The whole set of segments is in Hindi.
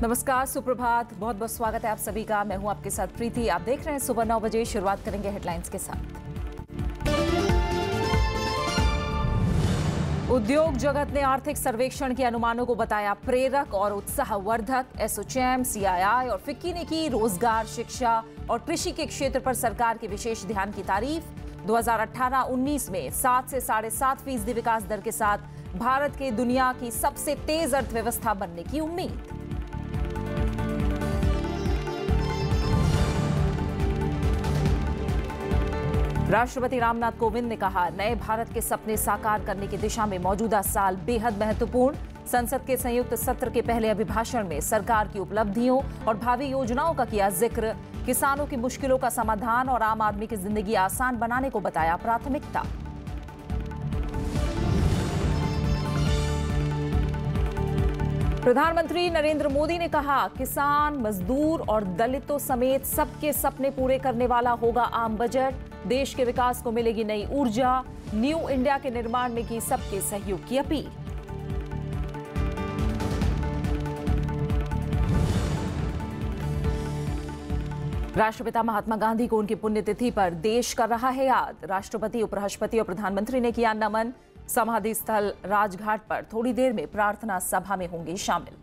नमस्कार, सुप्रभात, बहुत बहुत स्वागत है आप सभी का। मैं हूं आपके साथ प्रीति। आप देख रहे हैं सुबह 9 बजे। शुरुआत करेंगे हेडलाइंस के साथ। उद्योग जगत ने आर्थिक सर्वेक्षण के अनुमानों को बताया प्रेरक और उत्साहवर्धक। एसोचैम, सीआईआई और फिक्की ने की रोजगार, शिक्षा और कृषि के क्षेत्र पर सरकार के विशेष ध्यान की तारीफ। 2018-19 में 7 से 7.5% विकास दर के साथ भारत के दुनिया की सबसे तेज अर्थव्यवस्था बनने की उम्मीद। राष्ट्रपति रामनाथ कोविंद ने कहा, नए भारत के सपने साकार करने की दिशा में मौजूदा साल बेहद महत्वपूर्ण। संसद के संयुक्त सत्र के पहले अभिभाषण में सरकार की उपलब्धियों और भावी योजनाओं का किया जिक्र। किसानों की मुश्किलों का समाधान और आम आदमी की जिंदगी आसान बनाने को बताया प्राथमिकता। प्रधानमंत्री नरेंद्र मोदी ने कहा, किसान, मजदूर और दलितों समेत सबके सपने पूरे करने वाला होगा आम बजट। देश के विकास को मिलेगी नई ऊर्जा। न्यू इंडिया के निर्माण में की सबके सहयोग की अपील। राष्ट्रपिता महात्मा गांधी को उनकी पुण्यतिथि पर देश कर रहा है याद। राष्ट्रपति, उपराष्ट्रपति और प्रधानमंत्री ने किया नमन। समाधि स्थल राजघाट पर थोड़ी देर में प्रार्थना सभा में होंगे शामिल।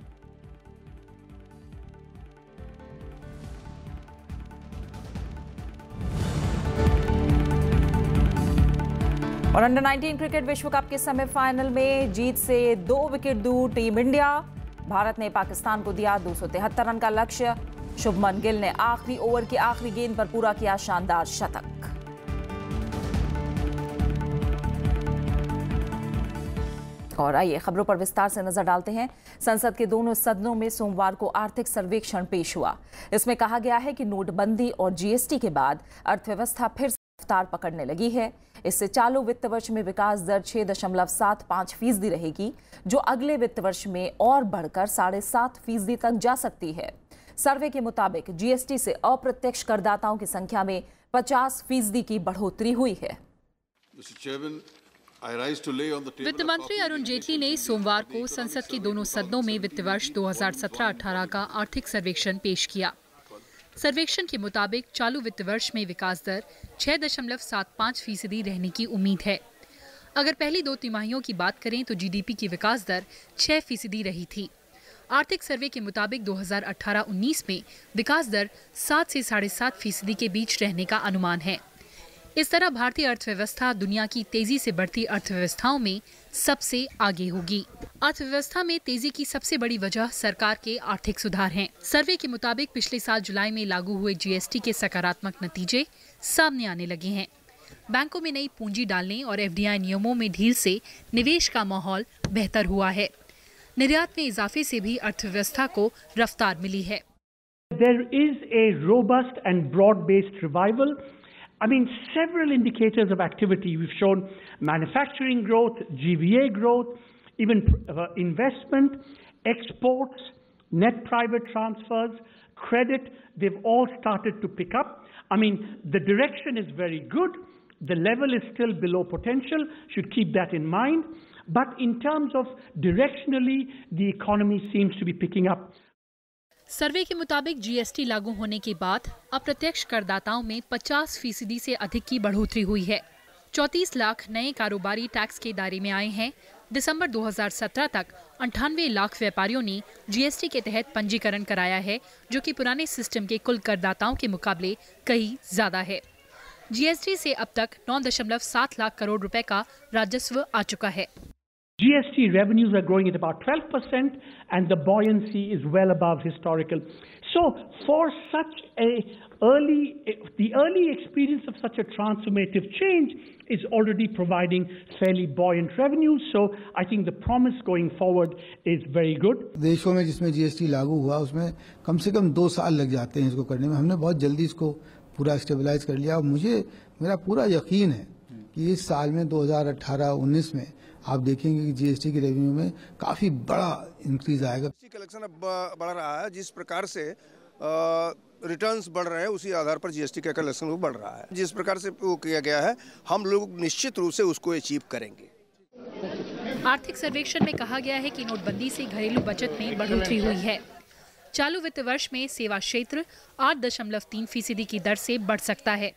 और अंडर 19 क्रिकेट विश्व कप के सेमीफाइनल में जीत से 2 विकेट दूर टीम इंडिया। भारत ने पाकिस्तान को दिया 273 रन का लक्ष्य। शुभमन गिल ने आखिरी ओवर की आखिरी गेंद पर पूरा किया शानदार शतक। और आइए खबरों पर विस्तार से नजर डालते हैं। संसद के दोनों सदनों में सोमवार को आर्थिक सर्वेक्षण पेश हुआ। इसमें कहा गया है कि नोटबंदी और जीएसटी के बाद अर्थव्यवस्था फिर रफ्तार पकड़ने लगी है। इससे चालू वित्त वर्ष में विकास दर 6.75% रहेगी, जो अगले वित्त वर्ष में और बढ़कर 7.5% तक जा सकती है। सर्वे के मुताबिक जीएसटी से अप्रत्यक्ष करदाताओं की संख्या में 50% की बढ़ोतरी हुई है। वित्त मंत्री अरुण जेटली ने सोमवार को संसद के दोनों सदनों में वित्त वर्ष 2017-18 का आर्थिक सर्वेक्षण पेश किया। सर्वेक्षण के मुताबिक चालू वित्त वर्ष में विकास दर 6.75% रहने की उम्मीद है। अगर पहली 2 तिमाहियों की बात करें तो जीडीपी की विकास दर 6% रही थी। आर्थिक सर्वे के मुताबिक 2018-19 में विकास दर 7 से 7.5% के बीच रहने का अनुमान है। इस तरह भारतीय अर्थव्यवस्था दुनिया की तेजी से बढ़ती अर्थव्यवस्थाओं में सबसे आगे होगी। अर्थव्यवस्था में तेजी की सबसे बड़ी वजह सरकार के आर्थिक सुधार हैं। सर्वे के मुताबिक पिछले साल जुलाई में लागू हुए जीएसटी के सकारात्मक नतीजे सामने आने लगे हैं। बैंकों में नई पूंजी डालने और एफडीआई नियमों में ढील से निवेश का माहौल बेहतर हुआ है। निर्यात में इजाफे से भी अर्थव्यवस्था को रफ्तार मिली है। There is a robust and broad-based revival. Several indicators of activity. We've shown manufacturing growth, GVA growth, even investment, exports, net private transfers, credit. They've all started to pick up. The direction is very good. The level is still below potential. Should keep that in mind. But in terms of directionally, the economy seems to be picking up. सर्वे के मुताबिक जीएसटी लागू होने के बाद अप्रत्यक्ष करदाताओं में 50% से अधिक की बढ़ोतरी हुई है। 34 लाख नए कारोबारी टैक्स के दायरे में आए हैं। दिसंबर 2017 तक 98 लाख व्यापारियों ने जीएसटी के तहत पंजीकरण कराया है, जो कि पुराने सिस्टम के कुल करदाताओं के मुकाबले कहीं ज्यादा है। जीएसटी से अब तक 9.7 लाख करोड़ रुपए का राजस्व आ चुका है। GST revenues are growing at about 12% and the buoyancy is well above historical. So for the early experience of such a transformative change is already providing fairly buoyant revenues. So I think the promise going forward is very good. देशों में जिसमें जीएसटी लागू हुआ उसमें कम से कम 2 साल लग जाते हैं इसको करने में। हमने बहुत जल्दी इसको पूरा स्टेबलाइज कर लिया और मेरा पूरा यकीन है कि इस साल में 2018-19 में आप देखेंगे कि जीएसटी के रेवेन्यू में काफी बड़ा इंक्रीज आएगा। कलेक्शन अब बढ़ रहा है, जिस प्रकार से रिटर्न्स बढ़ रहे हैं उसी आधार पर जीएसटी का कलेक्शन बढ़ रहा है। जिस प्रकार से वो किया गया है, हम लोग निश्चित रूप से उसको अचीव करेंगे। आर्थिक सर्वेक्षण में कहा गया है कि नोटबंदी से घरेलू बचत में बढ़ोतरी हुई है। चालू वित्त वर्ष में सेवा क्षेत्र 8.3% की दर से बढ़ सकता है।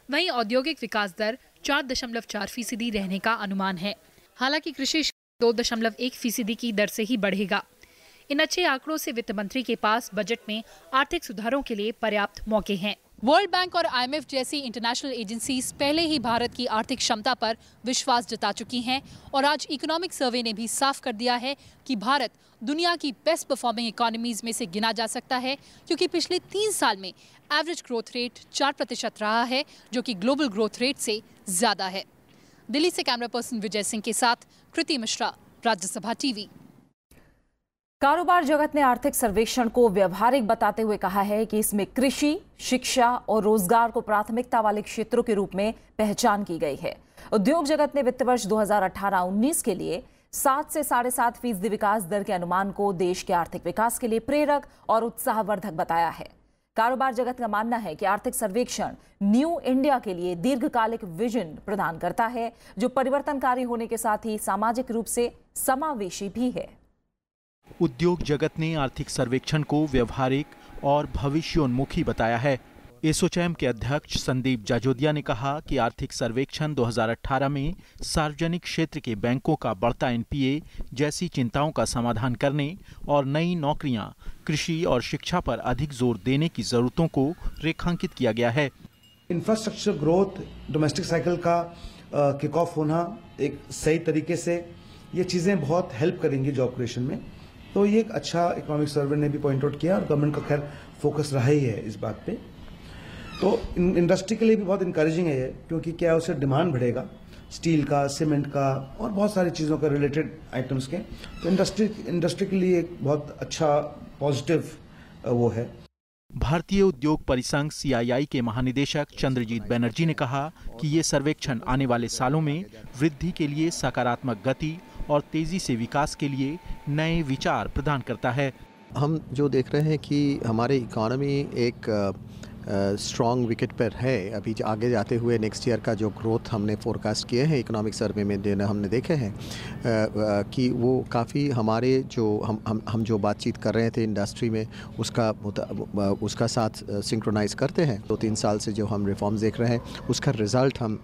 वहीं औद्योगिक विकास दर 4.4% रहने का अनुमान है। हालांकि कृषि 2.1% की दर से ही बढ़ेगा। इन अच्छे आंकड़ों से वित्त मंत्री के पास बजट में आर्थिक सुधारों के लिए पर्याप्त मौके हैं। वर्ल्ड बैंक और IMF जैसी इंटरनेशनल एजेंसीज पहले ही भारत की आर्थिक क्षमता पर विश्वास जता चुकी हैं और आज इकोनॉमिक सर्वे ने भी साफ कर दिया है कि भारत दुनिया की बेस्ट परफॉर्मिंग इकोनॉमीज में से गिना जा सकता है, क्योंकि पिछले 3 साल में एवरेज ग्रोथ रेट 4% रहा है, जो कि ग्लोबल ग्रोथ रेट से ज्यादा है। दिल्ली से कैमरा पर्सन विजय सिंह के साथ कृति मिश्रा, राज्यसभा टीवी। कारोबार जगत ने आर्थिक सर्वेक्षण को व्यवहारिक बताते हुए कहा है कि इसमें कृषि, शिक्षा और रोजगार को प्राथमिकता वाले क्षेत्रों के रूप में पहचान की गई है। उद्योग जगत ने वित्त वर्ष 2018-19 के लिए 7 से 7.5% विकास दर के अनुमान को देश के आर्थिक विकास के लिए प्रेरक और उत्साहवर्धक बताया है। कारोबार जगत का मानना है कि आर्थिक सर्वेक्षण न्यू इंडिया के लिए दीर्घकालिक विजन प्रदान करता है, जो परिवर्तनकारी होने के साथ ही सामाजिक रूप से समावेशी भी है। उद्योग जगत ने आर्थिक सर्वेक्षण को व्यवहारिक और भविष्योन्मुखी बताया है। एसोचैम के अध्यक्ष संदीप जाजोदिया ने कहा कि आर्थिक सर्वेक्षण 2018 में सार्वजनिक क्षेत्र के बैंकों का बढ़ता NPA जैसी चिंताओं का समाधान करने और नई नौकरियां, कृषि और शिक्षा पर अधिक जोर देने की जरूरतों को रेखांकित किया गया है। इंफ्रास्ट्रक्चर ग्रोथ, डोमेस्टिक साइकिल का किक ऑफ होना एक सही तरीके से, ये चीजें बहुत हेल्प करेंगी जॉब क्रिएशन में। तो ये एक अच्छा इकोनॉमिक सर्वे ने भी पॉइंट आउट किया और गवर्नमेंट का खैर फोकस रहा ही है इस बात पे। तो इंडस्ट्री के लिए भी बहुत इंकरेजिंग है ये, क्योंकि क्या है, उससे डिमांड बढ़ेगा स्टील का, सीमेंट का और बहुत सारी चीज़ों का, रिलेटेड आइटम्स के। तो इंडस्ट्री के लिए एक बहुत अच्छा पॉजिटिव वो है। भारतीय उद्योग परिसंघ CII के महानिदेशक चंद्रजीत बनर्जी ने कहा कि ये सर्वेक्षण आने वाले सालों में वृद्धि के लिए सकारात्मक गति और तेजी से विकास के लिए नए विचार प्रदान करता है। हम जो देख रहे हैं कि हमारी इकोनॉमी एक स्ट्रॉन्ग विकेट पर है। अभी आगे जाते हुए नेक्स्ट ईयर का जो ग्रोथ हमने फोरकास्ट किए हैं इकोनॉमिक सर्वे में हमने देखे हैं कि वो काफ़ी हमारे जो हम जो बातचीत कर रहे थे इंडस्ट्री में उसका साथ सिंक्रोनाइज करते हैं। 2-3 साल से जो हम रिफॉर्म्स देख रहे हैं उसका रिज़ल्ट हम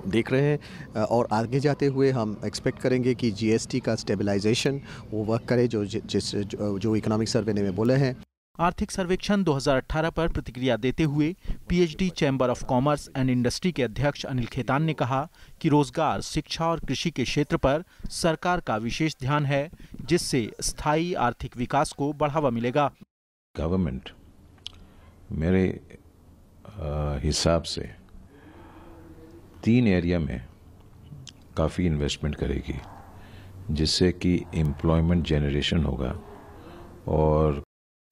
देख रहे हैं और आगे जाते हुए हम एक्सपेक्ट करेंगे कि GST का स्टेबलाइजेशन वो वर्क करे जो इकोनॉमिक सर्वे ने बोले हैं। आर्थिक सर्वेक्षण 2018 पर प्रतिक्रिया देते हुए PhD chamber of commerce and industry के अध्यक्ष अनिल खेतान ने कहा कि रोजगार, शिक्षा और कृषि के क्षेत्र पर सरकार का विशेष ध्यान है, जिससे स्थायी आर्थिक विकास को बढ़ावा मिलेगा। गवर्नमेंट मेरे हिसाब से 3 एरिया में काफ़ी इन्वेस्टमेंट करेगी, जिससे कि एम्प्लॉयमेंट जनरेशन होगा और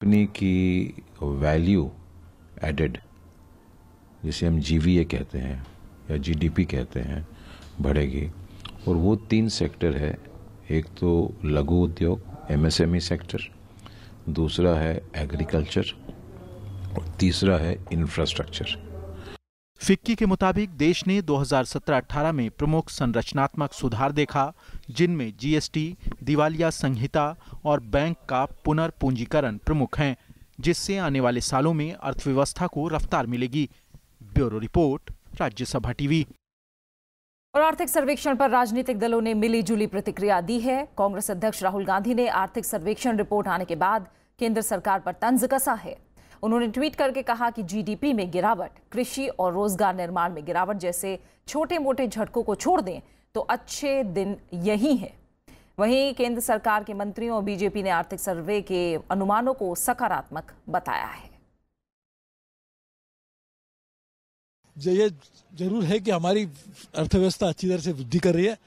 कंपनी की वैल्यू एडेड, जिसे हम GVA कहते हैं या GDP कहते हैं, बढ़ेगी। और वो 3 सेक्टर है, एक तो लघु उद्योग MSME सेक्टर, दूसरा है एग्रीकल्चर और तीसरा है इंफ्रास्ट्रक्चर। फिक्की के मुताबिक देश ने 2017-18 में प्रमुख संरचनात्मक सुधार देखा, जिनमें GST, दिवालिया संहिता और बैंक का पुनर्पूंजीकरण प्रमुख हैं, जिससे आने वाले सालों में अर्थव्यवस्था को रफ्तार मिलेगी। Bureau report, Rajya Sabha TV. और आर्थिक सर्वेक्षण पर राजनीतिक दलों ने मिली-जुली प्रतिक्रिया दी है। कांग्रेस अध्यक्ष राहुल गांधी ने आर्थिक सर्वेक्षण रिपोर्ट आने के बाद केंद्र सरकार पर तंज कसा है। उन्होंने ट्वीट करके कहा कि GDP में गिरावट, कृषि और रोजगार निर्माण में गिरावट जैसे छोटे-मोटे झटकों को छोड़ दें तो अच्छे दिन यही हैं। वहीं केंद्र सरकार के मंत्रियों और बीजेपी ने आर्थिक सर्वे के अनुमानों को सकारात्मक बताया है। ये जरूर है कि हमारी अर्थव्यवस्था अच्छी तरह से वृद्धि कर रही है।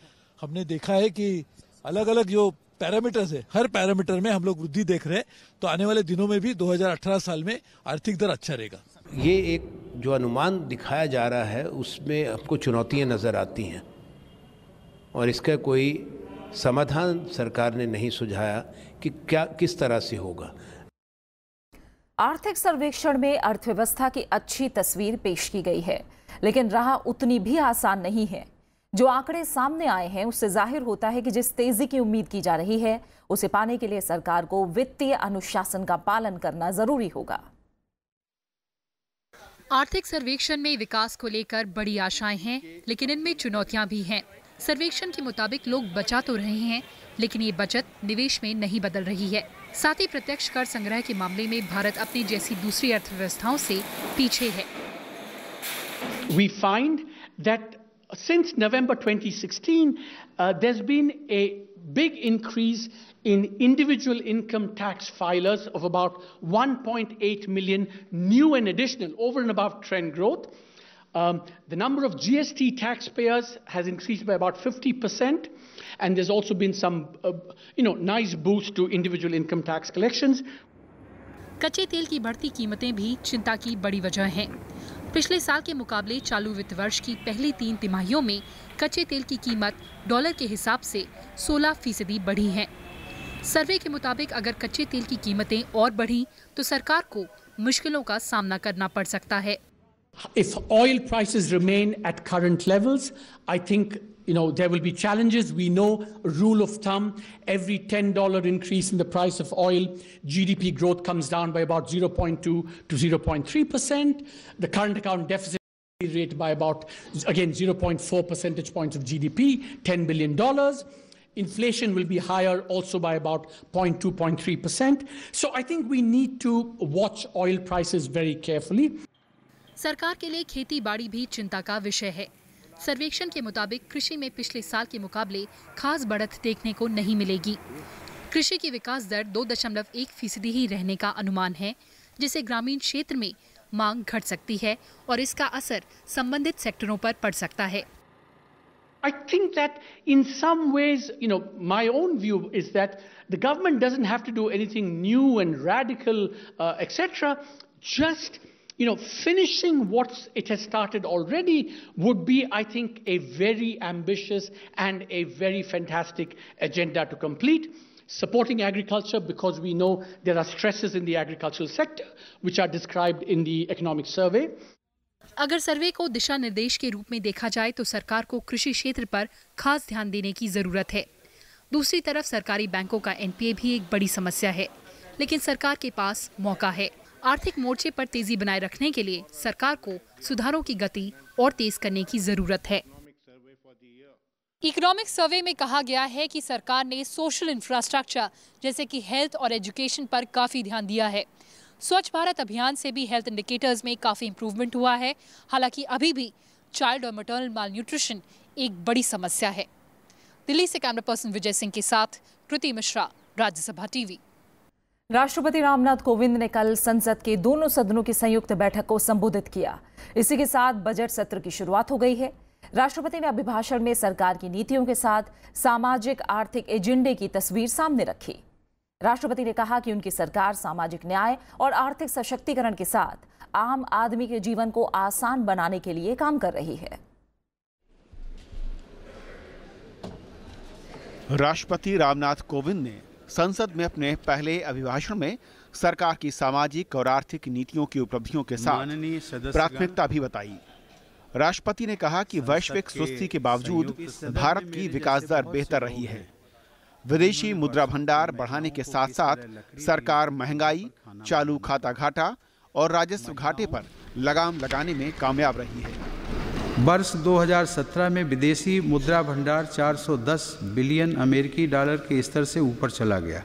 हमने देखा है कि अलग अलग जो पैरामीटर्स है, हर पैरामीटर में हम लोग वृद्धि देख रहे हैं। तो आने वाले दिनों में भी 2018 साल में आर्थिक दर अच्छा रहेगा। ये एक जो अनुमान दिखाया जा रहा है उसमें आपको चुनौतियां नजर आती हैं और इसका कोई समाधान सरकार ने नहीं सुझाया कि क्या किस तरह से होगा। आर्थिक सर्वेक्षण में अर्थव्यवस्था की अच्छी तस्वीर पेश की गई है, लेकिन राह उतनी भी आसान नहीं है। जो आंकड़े सामने आए हैं उससे जाहिर होता है कि जिस तेजी की उम्मीद की जा रही है उसे पाने के लिए सरकार को वित्तीय अनुशासन का पालन करना जरूरी होगा। आर्थिक सर्वेक्षण में विकास को लेकर बड़ी आशाएं हैं, लेकिन इनमें चुनौतियां भी हैं। सर्वेक्षण के मुताबिक लोग बचा तो रहे हैं, लेकिन ये बचत निवेश में नहीं बदल रही है। साथ ही प्रत्यक्ष कर संग्रह के मामले में भारत अपनी जैसी दूसरी अर्थव्यवस्थाओं से पीछे है। We find that since November 2016, there's been a big increase in individual income tax filers of about 1.8 million new and additional over and above trend growth. The number of GST taxpayers has increased by about 50%, and there's also been some, nice boost to individual income tax collections. कच्चे तेल की बढ़ती कीमतें भी चिंता की बड़ी वजह हैं। पिछले साल के मुकाबले चालू वित्त वर्ष की पहली 3 तिमाहियों में कच्चे तेल की कीमत डॉलर के हिसाब से 16% बढ़ी है। सर्वे के मुताबिक अगर कच्चे तेल की कीमतें और बढ़ी तो सरकार को मुश्किलों का सामना करना पड़ सकता है। If oil prices remain at current levels, I think there will be challenges. We know a rule of thumb, every $10 increase in the price of oil, GDP growth comes down by about 0.2 to 0.3%. The current account deficit rate by about, again, 0.4 percentage points of GDP, $10 billion. Inflation will be higher also by about 0.2, 0.3%. So I think we need to watch oil prices very carefully. सरकार के लिए खेती बाड़ी भी चिंता का विषय है। सर्वेक्षण के मुताबिक कृषि में पिछले साल के मुकाबले खास बढ़त देखने को नहीं मिलेगी। कृषि की विकास दर 2.1% ही रहने का अनुमान है, जिससे ग्रामीण क्षेत्र में मांग घट सकती है और इसका असर संबंधित सेक्टरों पर पड़ सकता है। I think that in some ways, my own view is that the government doesn't have to do anything new and radical, etc. Just finishing what it has started already would be, I think, a very ambitious and a very fantastic agenda to complete. Supporting agriculture, because we know there are stresses in the agricultural sector, which are described in the economic survey. अगर सर्वे को दिशा निर्देश के रूप में देखा जाए तो सरकार को कृषि क्षेत्र पर खास ध्यान देने की जरूरत है। दूसरी तरफ सरकारी बैंकों का एनपीए भी एक बड़ी समस्या है, लेकिन सरकार के पास मौका है। आर्थिक मोर्चे पर तेजी बनाए रखने के लिए सरकार को सुधारों की गति और तेज करने की जरूरत है। इकोनॉमिक सर्वे में कहा गया है कि सरकार ने सोशल इंफ्रास्ट्रक्चर जैसे कि हेल्थ और एजुकेशन पर काफी ध्यान दिया है। स्वच्छ भारत अभियान से भी हेल्थ इंडिकेटर्स में काफी इंप्रूवमेंट हुआ है। हालांकि अभी भी चाइल्ड और मैटरनल मालन्यूट्रिशन एक बड़ी समस्या है। दिल्ली से कैमरा पर्सन विजय सिंह के साथ कृति मिश्रा, राज्यसभा टीवी। राष्ट्रपति रामनाथ कोविंद ने कल संसद के दोनों सदनों की संयुक्त बैठक को संबोधित किया। इसी के साथ बजट सत्र की शुरुआत हो गई है। राष्ट्रपति ने अभिभाषण में सरकार की नीतियों के साथ सामाजिक आर्थिक एजेंडे की तस्वीर सामने रखी। राष्ट्रपति ने कहा कि उनकी सरकार सामाजिक न्याय और आर्थिक सशक्तिकरण के साथ आम आदमी के जीवन को आसान बनाने के लिए काम कर रही है। राष्ट्रपति रामनाथ कोविंद ने संसद में अपने पहले अभिभाषण में सरकार की सामाजिक और आर्थिक नीतियों की उपलब्धियों के साथ प्राथमिकता भी बताई। राष्ट्रपति ने कहा कि वैश्विक सुस्ती के बावजूद भारत की विकास दर बेहतर रही है। विदेशी मुद्रा भंडार बढ़ाने के साथ साथ सरकार महंगाई, चालू खाता घाटा और राजस्व घाटे पर लगाम लगाने में कामयाब रही है। वर्ष 2017 में विदेशी मुद्रा भंडार 410 बिलियन अमेरिकी डॉलर के स्तर से ऊपर चला गया।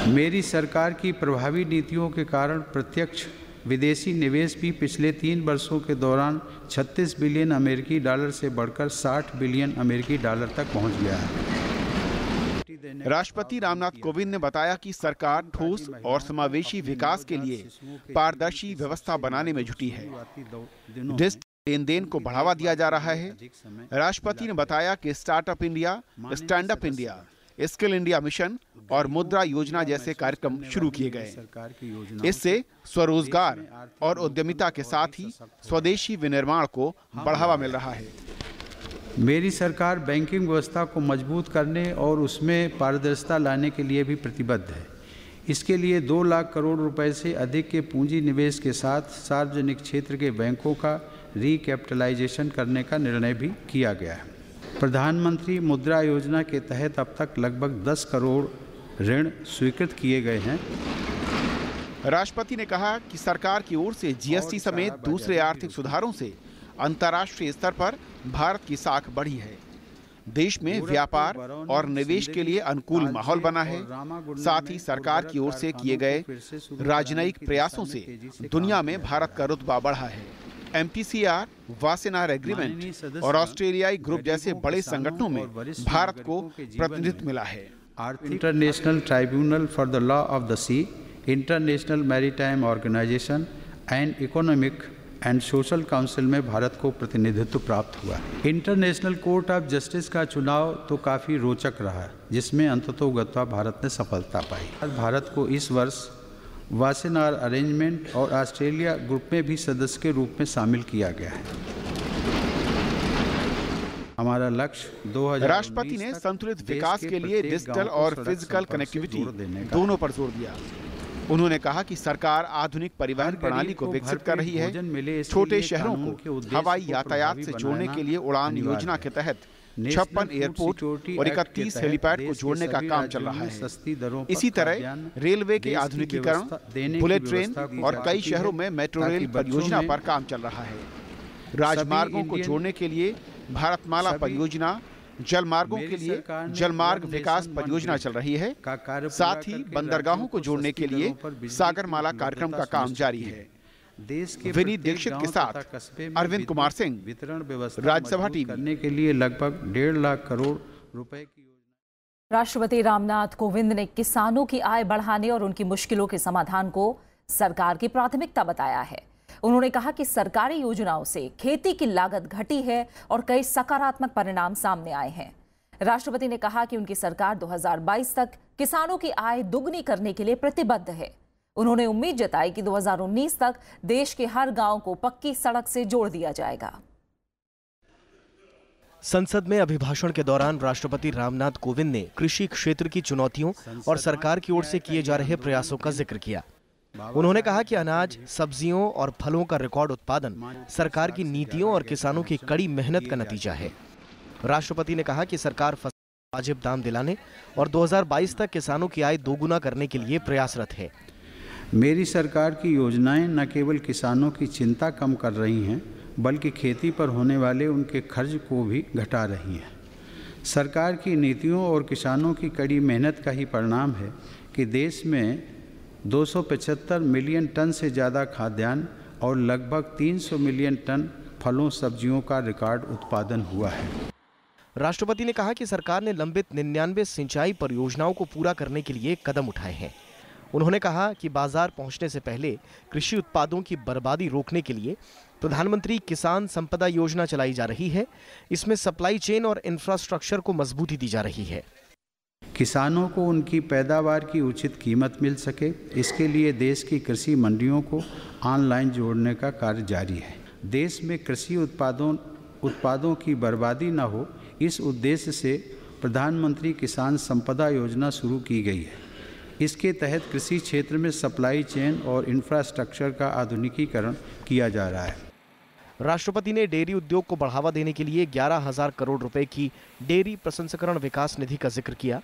मेरी सरकार की प्रभावी नीतियों के कारण प्रत्यक्ष विदेशी निवेश भी पिछले 3 वर्षों के दौरान 36 बिलियन अमेरिकी डॉलर से बढ़कर 60 बिलियन अमेरिकी डॉलर तक पहुंच गया है। राष्ट्रपति रामनाथ कोविंद ने बताया कि सरकार ठोस और समावेशी विकास के लिए पारदर्शी व्यवस्था बनाने में जुटी है। डिजिटल लेन देन को बढ़ावा दिया जा रहा है। राष्ट्रपति ने बताया कि startup India, stand up India, skill India mission और मुद्रा योजना जैसे कार्यक्रम शुरू किए गए। इससे स्वरोजगार और उद्यमिता के साथ ही स्वदेशी विनिर्माण को बढ़ावा मिल रहा है। मेरी सरकार बैंकिंग व्यवस्था को मजबूत करने और उसमें पारदर्शिता लाने के लिए भी प्रतिबद्ध है। इसके लिए 2 लाख करोड़ रुपए से अधिक के पूंजी निवेश के साथ सार्वजनिक क्षेत्र के बैंकों का रिकैपिटलाइजेशन करने का निर्णय भी किया गया है। प्रधानमंत्री मुद्रा योजना के तहत अब तक लगभग 10 करोड़ ऋण स्वीकृत किए गए हैं। राष्ट्रपति ने कहा कि सरकार की ओर से जीएसटी समेत दूसरे आर्थिक सुधारों से अंतर्राष्ट्रीय स्तर पर भारत की साख बढ़ी है। देश में व्यापार और निवेश के लिए अनुकूल माहौल बना है। साथ ही सरकार की ओर से किए गए राजनयिक प्रयासों से दुनिया में भारत का रुतबा बढ़ा है। एमटीसीआर, वासेनार एग्रीमेंट और ऑस्ट्रेलियाई ग्रुप जैसे बड़े संगठनों में भारत को प्रतिनिधित्व मिला है। International tribunal for the law of the sea, international maritime organization and economic and social council में भारत को प्रतिनिधित्व प्राप्त हुआ। इंटरनेशनल कोर्ट ऑफ जस्टिस का चुनाव तो काफ़ी रोचक रहा, जिसमें अंततोगत्वा भारत ने सफलता पाई। भारत को इस वर्ष वासेनार अरेंजमेंट और ऑस्ट्रेलिया ग्रुप में भी सदस्य के रूप में शामिल किया गया है। हमारा लक्ष्य 2019 राष्ट्रपति ने संतुलित विकास के लिए डिजिटल और फिजिकल कनेक्टिविटी दोनों पर जोर दिया। उन्होंने कहा कि सरकार आधुनिक परिवहन प्रणाली को विकसित कर रही है। छोटे शहरों को हवाई यातायात से जोड़ने के लिए उड़ान योजना के तहत 56 एयरपोर्ट और 31 हेलीपैड को जोड़ने का काम चल रहा है। इसी तरह रेलवे के आधुनिकीकरण, बुलेट ट्रेन और कई शहरों में मेट्रो रेल परियोजना पर काम चल रहा है। राजमार्गों को जोड़ने के लिए भारतमाला परियोजना, जल मार्गों के लिए जलमार्ग विकास परियोजना चल रही है। साथ ही बंदरगाहों को जोड़ने के लिए सागरमाला कार्यक्रम का काम जारी है। विनीत दीक्षित के साथ अरविंद कुमार सिंह, राज्यसभा टीवी। करने के लिए लगभग 1.5 लाख करोड़ रुपए की योजना। राष्ट्रपति रामनाथ कोविंद ने किसानों की आय बढ़ाने और उनकी मुश्किलों के समाधान को सरकार की प्राथमिकता बताया है। उन्होंने कहा कि सरकारी योजनाओं से खेती की लागत घटी है और कई सकारात्मक परिणाम सामने आए हैं। राष्ट्रपति ने कहा कि उनकी सरकार 2022 तक किसानों की आय दुगनी करने के लिए प्रतिबद्ध है। उन्होंने उम्मीद जताई कि 2019 तक देश के हर गांव को पक्की सड़क से जोड़ दिया जाएगा। संसद में अभिभाषण के दौरान राष्ट्रपति रामनाथ कोविंद ने कृषि क्षेत्र की चुनौतियों और सरकार की ओर से किए जा रहे प्रयासों का जिक्र किया। उन्होंने कहा कि अनाज, सब्जियों और फलों का रिकॉर्ड उत्पादन सरकार की नीतियों और किसानों की कड़ी मेहनत का नतीजा है। राष्ट्रपति ने कहा कि सरकार फसल को वाजिब दाम दिलाने और 2022 तक किसानों की आय दोगुना करने के लिए प्रयासरत है। मेरी सरकार की योजनाएं न केवल किसानों की चिंता कम कर रही हैं, बल्कि खेती पर होने वाले उनके खर्च को भी घटा रही हैं। सरकार की नीतियों और किसानों की कड़ी मेहनत का ही परिणाम है कि देश में 275 मिलियन टन से ज़्यादा खाद्यान्न और लगभग 300 मिलियन टन फलों सब्जियों का रिकॉर्ड उत्पादन हुआ है। राष्ट्रपति ने कहा कि सरकार ने लंबित 99 सिंचाई परियोजनाओं को पूरा करने के लिए कदम उठाए हैं। उन्होंने कहा कि बाजार पहुंचने से पहले कृषि उत्पादों की बर्बादी रोकने के लिए प्रधानमंत्री किसान संपदा योजना चलाई जा रही है। इसमें सप्लाई चेन और इंफ्रास्ट्रक्चर को मजबूती दी जा रही है। किसानों को उनकी पैदावार की उचित कीमत मिल सके, इसके लिए देश की कृषि मंडियों को ऑनलाइन जोड़ने का कार्य जारी है। देश में कृषि उत्पादों की बर्बादी न हो, इस उद्देश्य से प्रधानमंत्री किसान संपदा योजना शुरू की गई है। इसके तहत कृषि क्षेत्र में सप्लाई चेन और इंफ्रास्ट्रक्चर का आधुनिकीकरण किया जा रहा है। राष्ट्रपति ने डेयरी उद्योग को बढ़ावा देने के लिए 11,000 करोड़ रुपए की डेयरी प्रसंस्करण विकास निधि का जिक्र किया।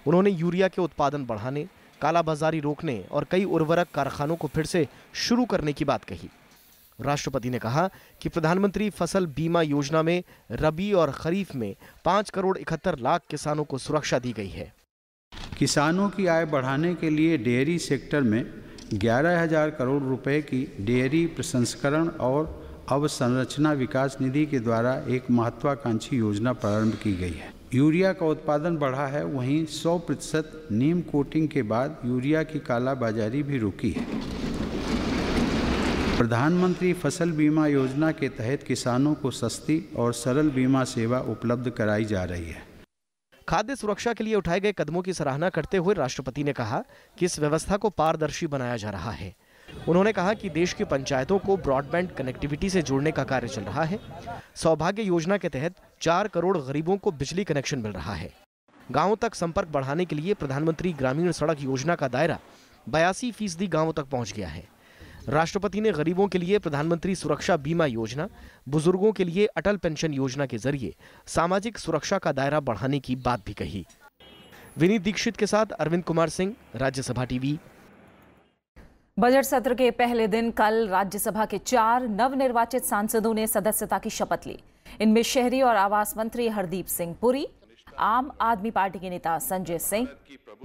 उन्होंने यूरिया के उत्पादन बढ़ाने, कालाबाजारी रोकने और कई उर्वरक कारखानों को फिर से शुरू करने की बात कही। राष्ट्रपति ने कहा कि प्रधानमंत्री फसल बीमा योजना में रबी और खरीफ में 5 करोड़ 71 लाख किसानों को सुरक्षा दी गई है। किसानों की आय बढ़ाने के लिए डेयरी सेक्टर में 11,000 करोड़ रुपए की डेयरी प्रसंस्करण और अवसंरचना विकास निधि के द्वारा एक महत्वाकांक्षी योजना प्रारंभ की गई है। यूरिया का उत्पादन बढ़ा है, वहीं 100% नीम कोटिंग के बाद यूरिया की कालाबाजारी भी रुकी है। प्रधानमंत्री फसल बीमा योजना के तहत किसानों को सस्ती और सरल बीमा सेवा उपलब्ध कराई जा रही है। खाद्य सुरक्षा के लिए उठाए गए कदमों की सराहना करते हुए राष्ट्रपति ने कहा कि इस व्यवस्था को पारदर्शी बनाया जा रहा है। उन्होंने कहा कि देश की पंचायतों को ब्रॉडबैंड कनेक्टिविटी से जोड़ने का कार्य चल रहा है। सौभाग्य योजना के तहत 4 करोड़ गरीबों को बिजली कनेक्शन मिल रहा है। गांवों तक संपर्क बढ़ाने के लिए प्रधानमंत्री ग्रामीण सड़क योजना का दायरा 82% गांवों तक पहुंच गया है। राष्ट्रपति ने गरीबों के लिए प्रधानमंत्री सुरक्षा बीमा योजना, बुजुर्गों के लिए अटल पेंशन योजना के जरिए सामाजिक सुरक्षा का दायरा बढ़ाने की बात भी कही। विनीत दीक्षित के साथ अरविंद कुमार सिंह, राज्यसभा टीवी। बजट सत्र के पहले दिन कल राज्यसभा के 4 नवनिर्वाचित सांसदों ने सदस्यता की शपथ ली। इनमें शहरी और आवास मंत्री हरदीप सिंह पुरी, आम आदमी पार्टी के नेता संजय सिंह,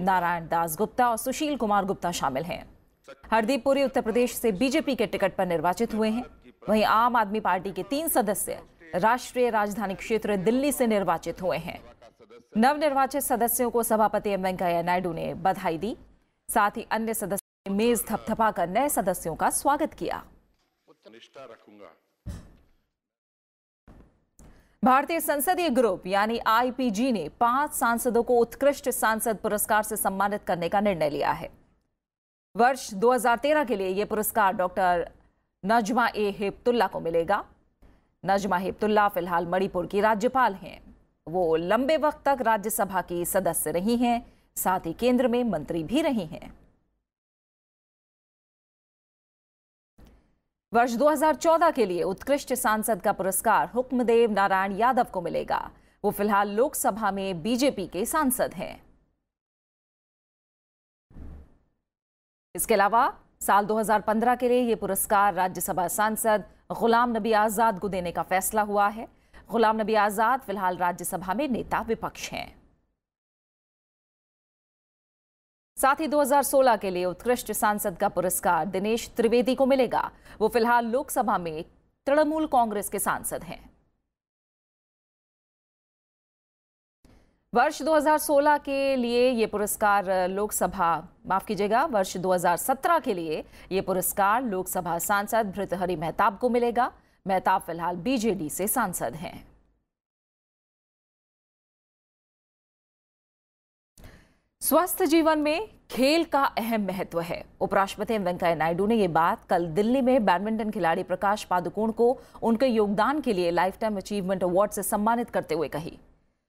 नारायण दास गुप्ता और सुशील कुमार गुप्ता शामिल हैं। हरदीप पुरी उत्तर प्रदेश से बीजेपी के टिकट पर निर्वाचित हुए हैं। वहीं आम आदमी पार्टी के 3 सदस्य राष्ट्रीय राजधानी क्षेत्र दिल्ली से निर्वाचित हुए हैं। नवनिर्वाचित सदस्यों को सभापति एम वेंकैया नायडू ने बधाई दी। साथ ही अन्य सदस्यों ने मेज थपथपाकर नए सदस्यों का स्वागत किया। भारतीय संसदीय ग्रुप यानी आईपीजी ने 5 सांसदों को उत्कृष्ट सांसद पुरस्कार से सम्मानित करने का निर्णय लिया है। वर्ष 2013 के लिए यह पुरस्कार डॉक्टर नजमा ए हेपतुल्ला को मिलेगा। नजमा हेपतुल्ला फिलहाल मणिपुर की राज्यपाल हैं। वो लंबे वक्त तक राज्यसभा की सदस्य रही हैं, साथ ही केंद्र में मंत्री भी रही हैं। वर्ष 2014 के लिए उत्कृष्ट सांसद का पुरस्कार हुक्मदेव नारायण यादव को मिलेगा। वो फिलहाल लोकसभा में बीजेपी के सांसद हैं। इसके अलावा साल 2015 के लिए यह पुरस्कार राज्यसभा सांसद गुलाम नबी आजाद को देने का फैसला हुआ है। गुलाम नबी आजाद फिलहाल राज्यसभा में नेता विपक्ष हैं। साथ ही 2016 के लिए उत्कृष्ट सांसद का पुरस्कार दिनेश त्रिवेदी को मिलेगा। वो फिलहाल लोकसभा में तृणमूल कांग्रेस के सांसद हैं। वर्ष 2016 के लिए ये पुरस्कार वर्ष 2017 के लिए ये पुरस्कार लोकसभा सांसद भृतहरि मेहताब को मिलेगा। मेहताब फिलहाल बीजेडी से सांसद हैं। स्वस्थ जीवन में खेल का अहम महत्व है। उपराष्ट्रपति एम वेंकैया नायडू ने यह बात कल दिल्ली में बैडमिंटन खिलाड़ी प्रकाश पादुकोण को उनके योगदान के लिए लाइफ टाइम अचीवमेंट अवार्ड से सम्मानित करते हुए कही।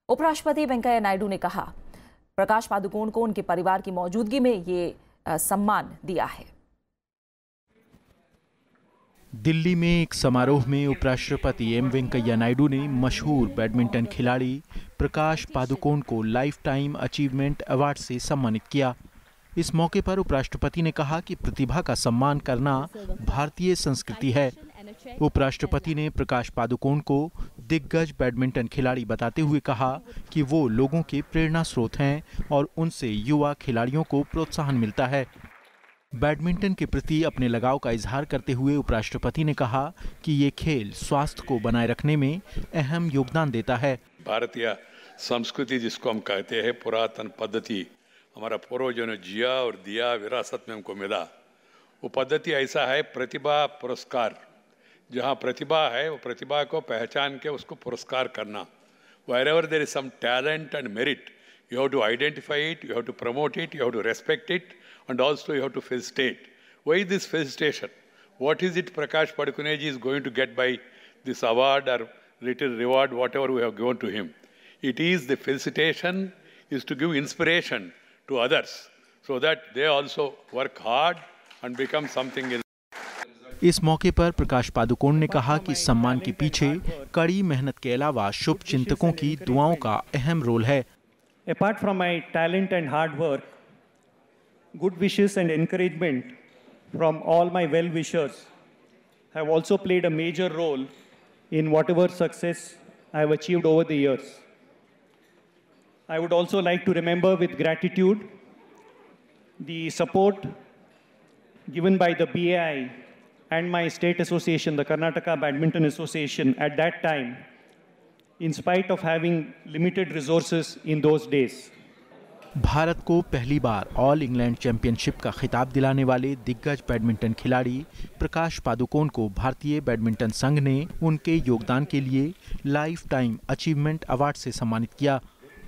उपराष्ट्रपति वेंकैया नायडू ने कहा, प्रकाश पादुकोण को उनके परिवार की मौजूदगी में ये सम्मान दिया है। दिल्ली में एक समारोह में उपराष्ट्रपति एम वेंकैया नायडू ने मशहूर बैडमिंटन खिलाड़ी प्रकाश पादुकोण को लाइफ टाइम अचीवमेंट अवार्ड से सम्मानित किया। इस मौके पर उपराष्ट्रपति ने कहा कि प्रतिभा का सम्मान करना भारतीय संस्कृति है। उपराष्ट्रपति ने प्रकाश पादुकोण को दिग्गज बैडमिंटन खिलाड़ी बताते हुए कहा कि वो लोगों के प्रेरणा स्रोत हैं और उनसे युवा खिलाड़ियों को प्रोत्साहन मिलता है। बैडमिंटन के प्रति अपने लगाव का इजहार करते हुए उपराष्ट्रपति ने कहा कि ये खेल स्वास्थ्य को बनाए रखने में अहम योगदान देता है। भारतीय संस्कृति जिसको हम कहते हैं, पुरातन पद्धति हमारा पूर्वजों ने जिया और दिया, विरासत में हमको मिला। वो पद्धति ऐसा है, प्रतिभा पुरस्कार। जहाँ प्रतिभा है वो प्रतिभा को पहचान के उसको पुरस्कार करना। wherever there is some talent and merit, you have to identify it, you have to promote it, you have to respect it, and also you have to felicitate. Why this felicitation? What is it Prakash Padukoneji is going to get by this award or little reward, whatever we have given to him? It is the felicitation is to give inspiration to others so that they also work hard and become something in. इस मौके पर प्रकाश पादुकोण ने कहा कि सम्मान के पीछे कड़ी मेहनत के अलावा शुभ चिंतकों की दुआओं का अहम रोल है। Apart from my talent and hard work, good wishes and encouragement from all my well-wishers have also played a major role in whatever success I have achieved over the years. I would also like to remember with gratitude the support given by the BAI and my state association, the Karnataka Badminton Association, at that time, in spite of having limited resources in those days. Bharat को पहली बार ऑल इंग्लैंड चैंपियनशिप का खिताब दिलाने वाले दिग्गज बैडमिंटन खिलाड़ी प्रकाश पादुकोण को भारतीय बैडमिंटन संघ ने उनके योगदान के लिए लाइफ टाइम अचीवमेंट अवार्ड से सम्मानित किया।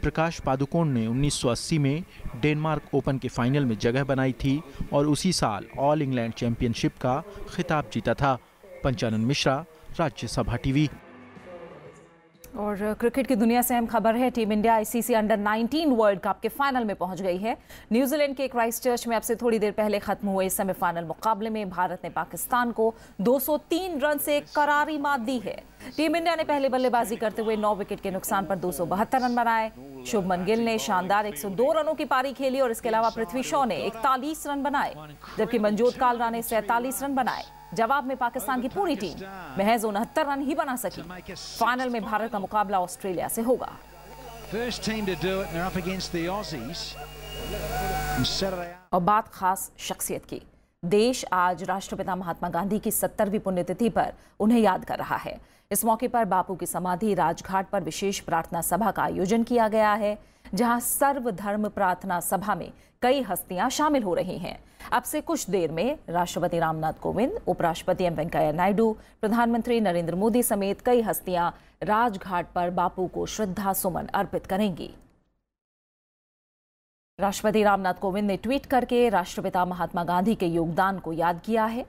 प्रकाश पादुकोण ने 1980 में डेनमार्क ओपन के फाइनल में जगह बनाई थी और उसी साल ऑल इंग्लैंड चैंपियनशिप का खिताब जीता था। पंचानन मिश्रा, राज्यसभा टीवी। और क्रिकेट की दुनिया से अहम खबर है। Team India ICC under 19 world cup के फाइनल में पहुंच गई है। न्यूजीलैंड के क्राइस्टचर्च में अब से थोड़ी देर पहले खत्म हुए इस सेमीफाइनल मुकाबले में भारत ने पाकिस्तान को 203 रन से करारी मात दी है। टीम इंडिया ने पहले बल्लेबाजी करते हुए 9 विकेट के नुकसान पर 272 रन बनाए। शुभमन गिल ने शानदार 102 रनों की पारी खेली और इसके अलावा पृथ्वी शॉ ने 41 रन बनाए, जबकि मनजोत कालरा ने 47 रन बनाए। जवाब में पाकिस्तान की पूरी टीम महज 69 रन ही बना सकी। फाइनल में भारत का मुकाबला ऑस्ट्रेलिया से होगा। और बात खास शख्सियत की। देश आज राष्ट्रपिता महात्मा गांधी की 70वीं पुण्यतिथि पर उन्हें याद कर रहा है। इस मौके पर बापू की समाधि राजघाट पर विशेष प्रार्थना सभा का आयोजन किया गया है, जहां सर्वधर्म प्रार्थना सभा में कई हस्तियां शामिल हो रही हैं। अब से कुछ देर में राष्ट्रपति रामनाथ कोविंद, उपराष्ट्रपति एम वेंकैया नायडू, प्रधानमंत्री नरेंद्र मोदी समेत कई हस्तियां राजघाट पर बापू को श्रद्धा सुमन अर्पित करेंगी। राष्ट्रपति रामनाथ कोविंद ने ट्वीट करके राष्ट्रपिता महात्मा गांधी के योगदान को याद किया है।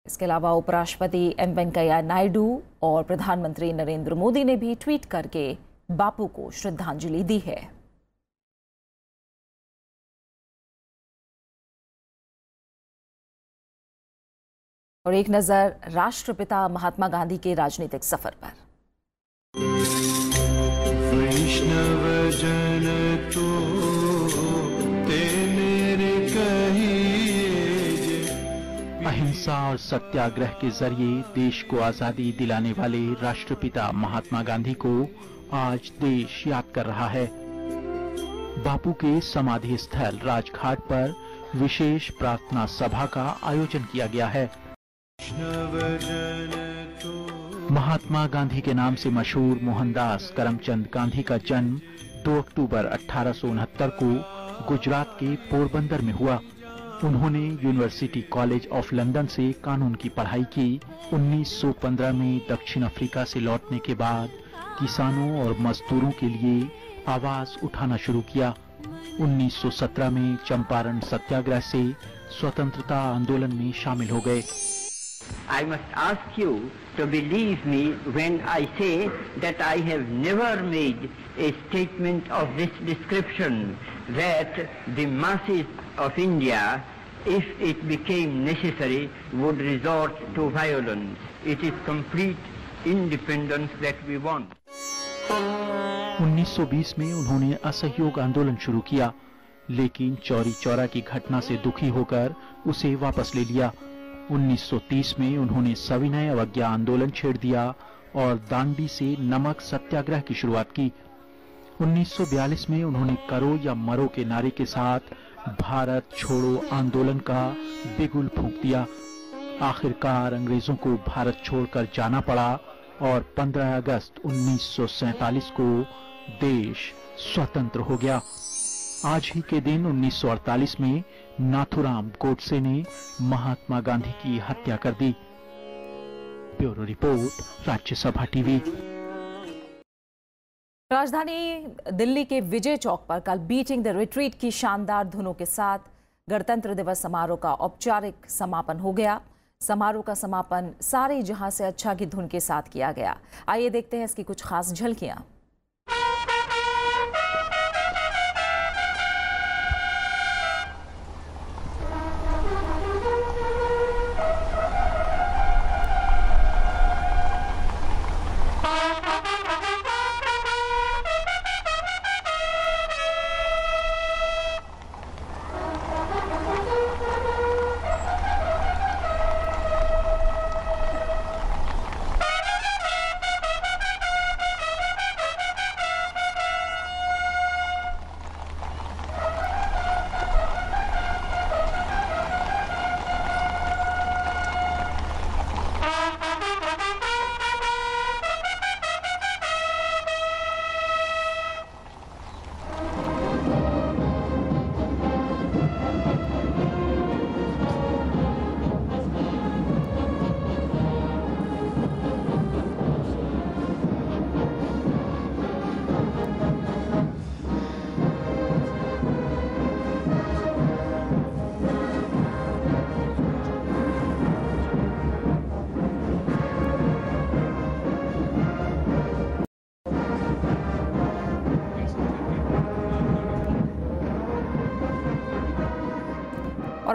इसके अलावा उपराष्ट्रपति एम वेंकैया नायडू और प्रधानमंत्री नरेंद्र मोदी ने भी ट्वीट करके बापू को श्रद्धांजलि दी है। और एक नजर राष्ट्रपिता महात्मा गांधी के राजनीतिक सफर पर। अहिंसा और सत्याग्रह के जरिए देश को आजादी दिलाने वाले राष्ट्रपिता महात्मा गांधी को आज देश याद कर रहा है। बापू के समाधि स्थल राजघाट पर विशेष प्रार्थना सभा का आयोजन किया गया है। महात्मा गांधी के नाम से मशहूर मोहनदास करमचंद गांधी का जन्म 2 अक्टूबर 1869 को गुजरात के पोरबंदर में हुआ। उन्होंने यूनिवर्सिटी कॉलेज ऑफ लंदन से कानून की पढ़ाई की। 1915 में दक्षिण अफ्रीका से लौटने के बाद किसानों और मजदूरों के लिए आवाज उठाना शुरू किया। 1917 में चंपारण सत्याग्रह से स्वतंत्रता आंदोलन में शामिल हो गए। I must ask you to believe me when I say that I have never made a statement of this description, that the masses of India, if it became necessary, would resort to violence. It is complete independence that we want. 1920 में उन्होंने असहयोग आंदोलन शुरू किया, लेकिन चौरी चौरा की घटना से दुखी होकर उसे वापस ले लिया। 1930 में उन्होंने सविनय अवज्ञा आंदोलन छेड़ दिया और दांडी से नमक सत्याग्रह की शुरुआत की। 1942 में उन्होंने करो या मरो के नारे के साथ भारत छोड़ो आंदोलन का बिगुल फूंक दिया। आखिरकार अंग्रेजों को भारत छोड़कर जाना पड़ा और 15 अगस्त 1947 को देश स्वतंत्र हो गया। आज ही के दिन 1948 में नाथुराम गोडसे ने महात्मा गांधी की हत्या कर दी। Bureau report, Rajya Sabha TV. राजधानी दिल्ली के विजय चौक पर कल बीटिंग द रिट्रीट की शानदार धुनों के साथ गणतंत्र दिवस समारोह का औपचारिक समापन हो गया। समारोह का समापन सारे जहां से अच्छा की धुन के साथ किया गया। आइए देखते हैं इसकी कुछ खास झलकियां।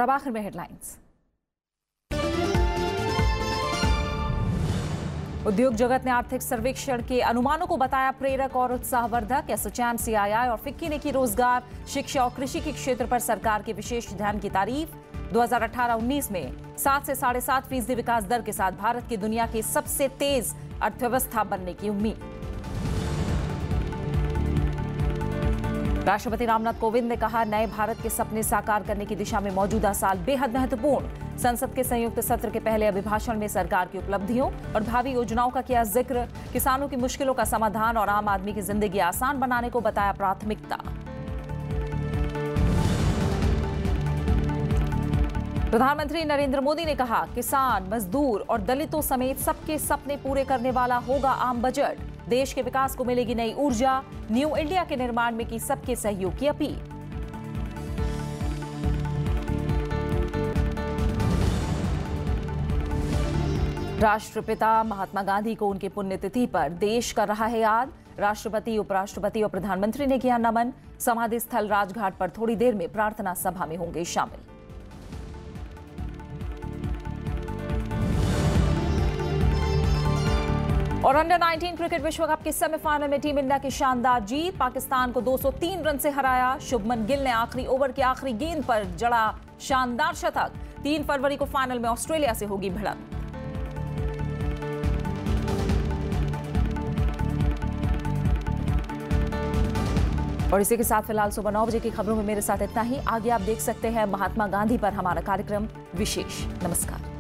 अब आखिर में हेडलाइंस। उद्योग जगत ने आर्थिक सर्वेक्षण के अनुमानों को बताया प्रेरक और उत्साहवर्धक। एसोचैम, सीआईआई और फिक्की ने की रोजगार, शिक्षा और कृषि के क्षेत्र पर सरकार के विशेष ध्यान की तारीफ। 2018-19 में 7 से 7.5% विकास दर के साथ भारत की दुनिया की सबसे तेज अर्थव्यवस्था बनने की उम्मीद। राष्ट्रपति रामनाथ कोविंद ने कहा, नए भारत के सपने साकार करने की दिशा में मौजूदा साल बेहद महत्वपूर्ण। संसद के संयुक्त सत्र के पहले अभिभाषण में सरकार की उपलब्धियों और भावी योजनाओं का किया जिक्र। किसानों की मुश्किलों का समाधान और आम आदमी की जिंदगी आसान बनाने को बताया प्राथमिकता। प्रधानमंत्री नरेंद्र मोदी ने कहा, किसान, मजदूर और दलितों समेत सबके सपने पूरे करने वाला होगा आम बजट। देश के विकास को मिलेगी नई ऊर्जा। न्यू इंडिया के निर्माण में की सबके सहयोग की अपील। राष्ट्रपिता महात्मा गांधी को उनकी पुण्यतिथि पर देश कर रहा है याद। राष्ट्रपति, उपराष्ट्रपति और प्रधानमंत्री ने किया नमन। समाधि स्थल राजघाट पर थोड़ी देर में प्रार्थना सभा में होंगे शामिल। और अंडर 19 क्रिकेट विश्व कप के सेमीफाइनल में टीम इंडिया की शानदार जीत। पाकिस्तान को 203 रन से हराया। शुभमन गिल ने आखिरी ओवर की आखिरी गेंद पर जड़ा शानदार शतक। 3 फरवरी को फाइनल में ऑस्ट्रेलिया से होगी भिड़ंत। और इसी के साथ फिलहाल सुबह 9 बजे की खबरों में मेरे साथ इतना ही। आगे आप देख सकते हैं महात्मा गांधी पर हमारा कार्यक्रम विशेष। नमस्कार।